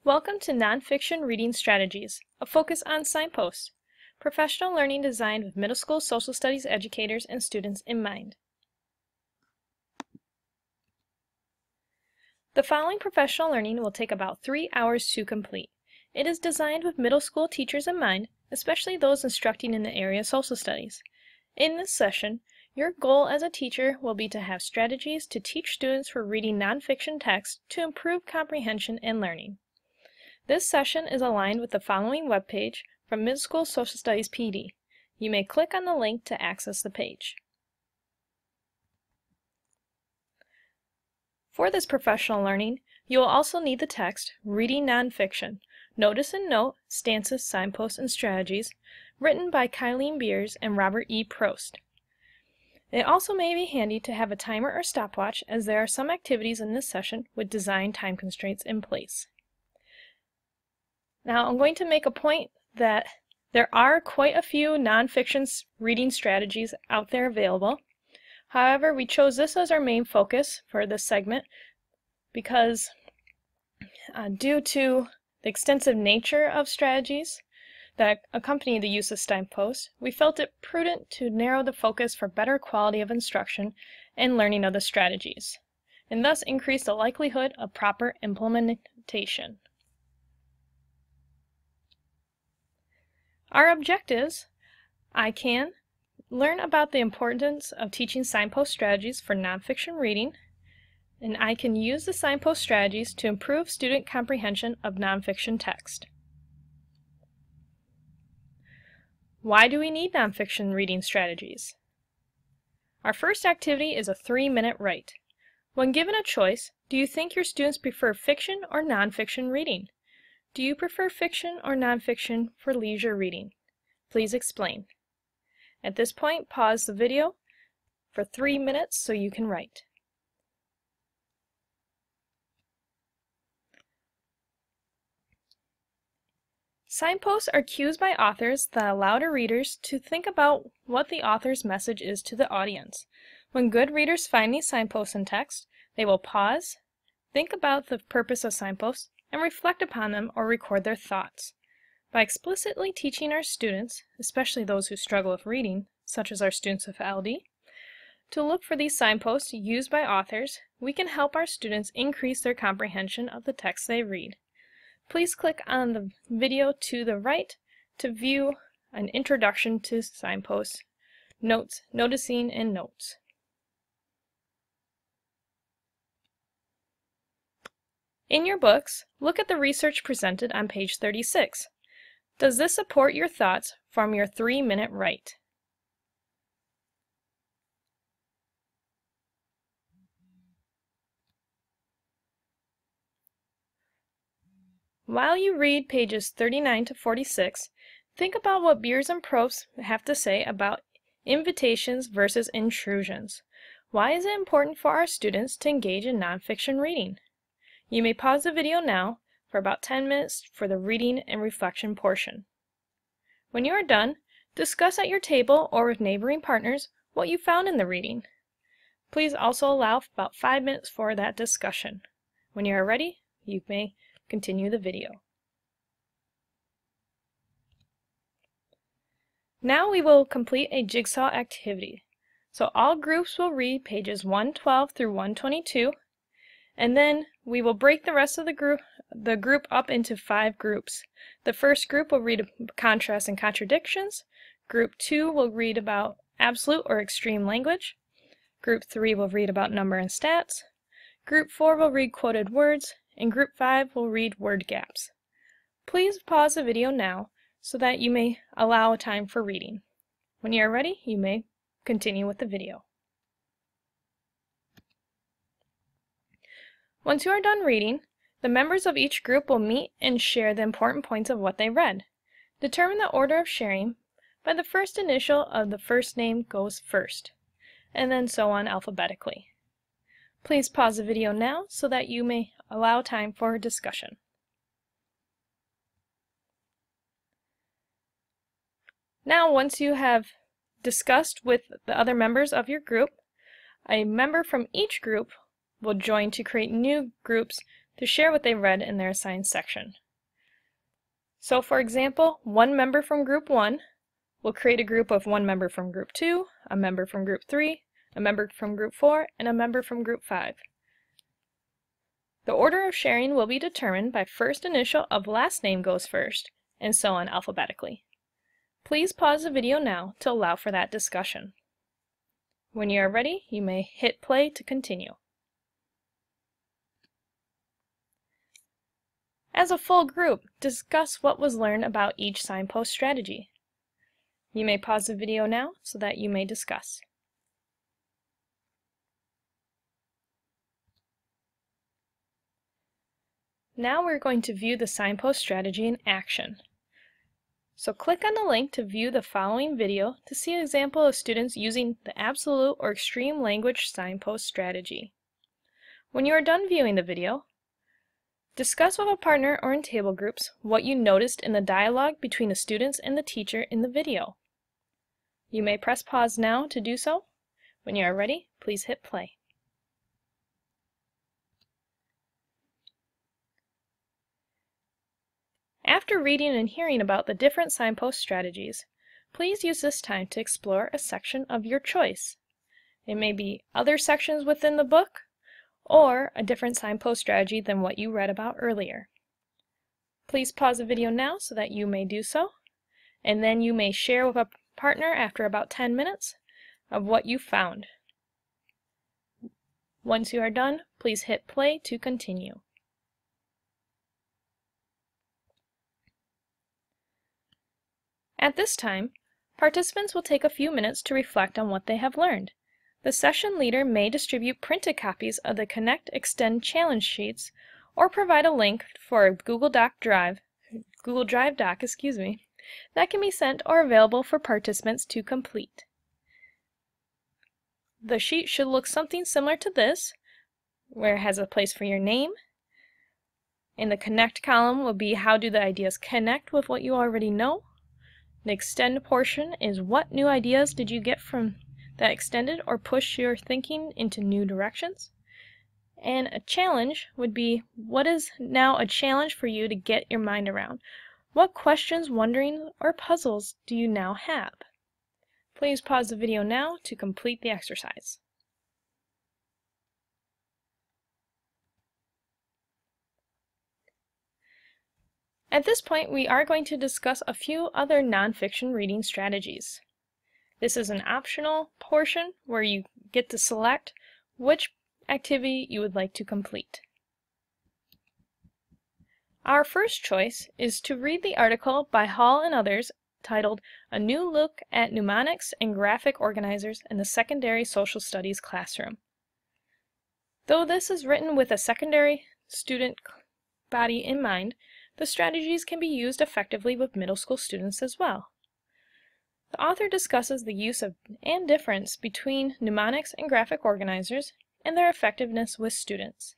Welcome to Nonfiction Reading Strategies, a focus on Signpost, professional learning designed with middle school social studies educators and students in mind. The following professional learning will take about 3 hours to complete. It is designed with middle school teachers in mind, especially those instructing in the area of social studies. In this session, your goal as a teacher will be to have strategies to teach students for reading nonfiction text to improve comprehension and learning. This session is aligned with the following webpage from Middle School Social Studies PD. You may click on the link to access the page. For this professional learning, you will also need the text Reading Nonfiction, Notice and Note, Stances, Signposts and Strategies, written by Kylene and Robert E. Probst. It also may be handy to have a timer or stopwatch, as there are some activities in this session with design time constraints in place. Now, I'm going to make a point that there are quite a few nonfiction reading strategies out there available. However, we chose this as our main focus for this segment because due to the extensive nature of strategies that accompany the use of Signpost, we felt it prudent to narrow the focus for better quality of instruction and learning of the strategies, and thus increase the likelihood of proper implementation. Our objectives: I can learn about the importance of teaching signpost strategies for nonfiction reading, and I can use the signpost strategies to improve student comprehension of nonfiction text. Why do we need nonfiction reading strategies? Our first activity is a 3-minute write. When given a choice, do you think your students prefer fiction or nonfiction reading? Do you prefer fiction or nonfiction for leisure reading? Please explain. At this point, pause the video for 3 minutes so you can write. Signposts are cues by authors that allow the readers to think about what the author's message is to the audience. When good readers find these signposts in text, they will pause, think about the purpose of signposts, and reflect upon them or record their thoughts. By explicitly teaching our students, especially those who struggle with reading, such as our students with LD, to look for these signposts used by authors, we can help our students increase their comprehension of the text they read. Please click on the video to the right to view an introduction to signposts, notes, noticing, and notes. In your books, look at the research presented on page 36. Does this support your thoughts from your 3-minute write? While you read pages 39 to 46, think about what Beers and Probst have to say about invitations versus intrusions. Why is it important for our students to engage in nonfiction reading? You may pause the video now for about 10 minutes for the reading and reflection portion. When you are done, discuss at your table or with neighboring partners what you found in the reading. Please also allow about 5 minutes for that discussion. When you are ready, you may continue the video. Now we will complete a jigsaw activity. So all groups will read pages 112 through 122, and then we will break the rest of the group up into 5 groups. The first group will read contrasts and contradictions. Group 2 will read about absolute or extreme language. Group 3 will read about number and stats. Group 4 will read quoted words, and Group 5 will read word gaps. Please pause the video now so that you may allow a time for reading. When you are ready, you may continue with the video. Once you are done reading, the members of each group will meet and share the important points of what they read. Determine the order of sharing by the first initial of the first name goes first, and then so on alphabetically. Please pause the video now so that you may allow time for discussion. Now, once you have discussed with the other members of your group, a member from each group will join to create new groups to share what they read in their assigned section. So for example, one member from Group 1 will create a group of one member from Group 2, a member from Group 3, a member from Group 4, and a member from Group 5. The order of sharing will be determined by first initial of last name goes first, and so on alphabetically. Please pause the video now to allow for that discussion. When you are ready, you may hit play to continue. As a full group, discuss what was learned about each signpost strategy. You may pause the video now so that you may discuss. Now we're going to view the signpost strategy in action. So click on the link to view the following video to see an example of students using the absolute or extreme language signpost strategy. When you are done viewing the video, discuss with a partner or in table groups what you noticed in the dialogue between the students and the teacher in the video. You may press pause now to do so. When you are ready, please hit play. After reading and hearing about the different signpost strategies, please use this time to explore a section of your choice. It may be other sections within the book, or a different signpost strategy than what you read about earlier. Please pause the video now so that you may do so, and then you may share with a partner after about 10 minutes of what you found. Once you are done, please hit play to continue. At this time, participants will take a few minutes to reflect on what they have learned. The session leader may distribute printed copies of the Connect Extend challenge sheets or provide a link for a Google Drive doc, that can be sent or available for participants to complete. The sheet should look something similar to this, where it has a place for your name. In the Connect column will be how do the ideas connect with what you already know. The Extend portion is what new ideas did you get from that extended or push your thinking into new directions. And a challenge would be what is now a challenge for you to get your mind around. What questions, wonderings, or puzzles do you now have? Please pause the video now to complete the exercise. At this point, we are going to discuss a few other nonfiction reading strategies. This is an optional portion where you get to select which activity you would like to complete. Our first choice is to read the article by Hall and others titled A New Look at Mnemonics and Graphic Organizers in the Secondary Social Studies Classroom. Though this is written with a secondary student body in mind, the strategies can be used effectively with middle school students as well. The author discusses the use of and difference between mnemonics and graphic organizers and their effectiveness with students.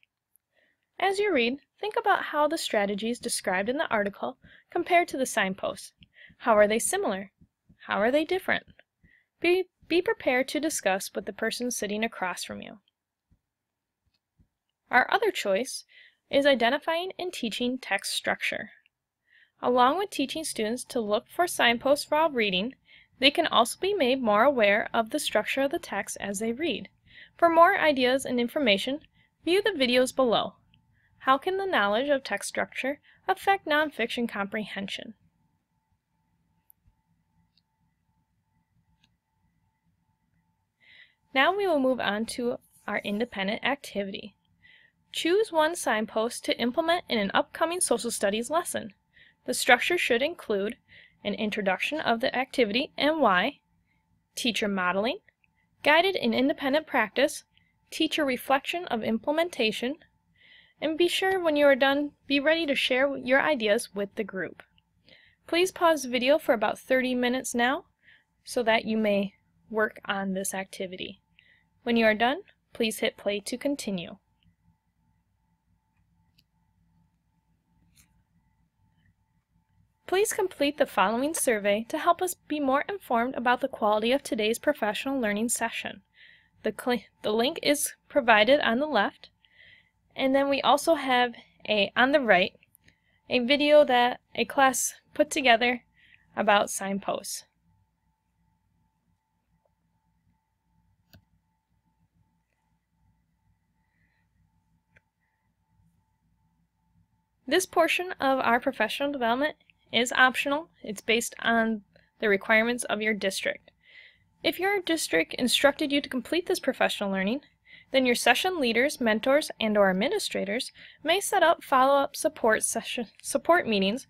As you read, think about how the strategies described in the article compare to the signposts. How are they similar? How are they different? Be prepared to discuss with the person sitting across from you. Our other choice is identifying and teaching text structure. Along with teaching students to look for signposts while reading, they can also be made more aware of the structure of the text as they read. For more ideas and information, view the videos below. How can the knowledge of text structure affect nonfiction comprehension? Now we will move on to our independent activity. Choose one signpost to implement in an upcoming social studies lesson. The structure should include an introduction of the activity and why, teacher modeling, guided and independent practice, teacher reflection of implementation, and be sure when you are done, be ready to share your ideas with the group. Please pause the video for about 30 minutes now so that you may work on this activity. When you are done, please hit play to continue. Please complete the following survey to help us be more informed about the quality of today's professional learning session. The link is provided on the left, and then we also have on the right, a video that a class put together about signposts. This portion of our professional development is optional. It's based on the requirements of your district. If your district instructed you to complete this professional learning, then your session leaders, mentors, and/or administrators may set up follow-up support meetings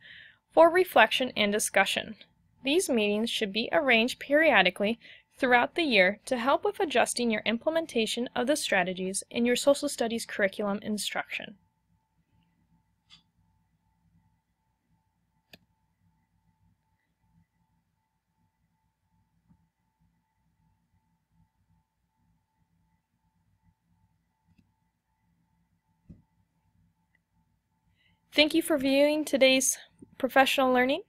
for reflection and discussion. These meetings should be arranged periodically throughout the year to help with adjusting your implementation of the strategies in your social studies curriculum instruction. Thank you for viewing today's professional learning.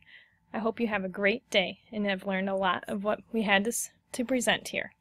I hope you have a great day and have learned a lot of what we had to present here.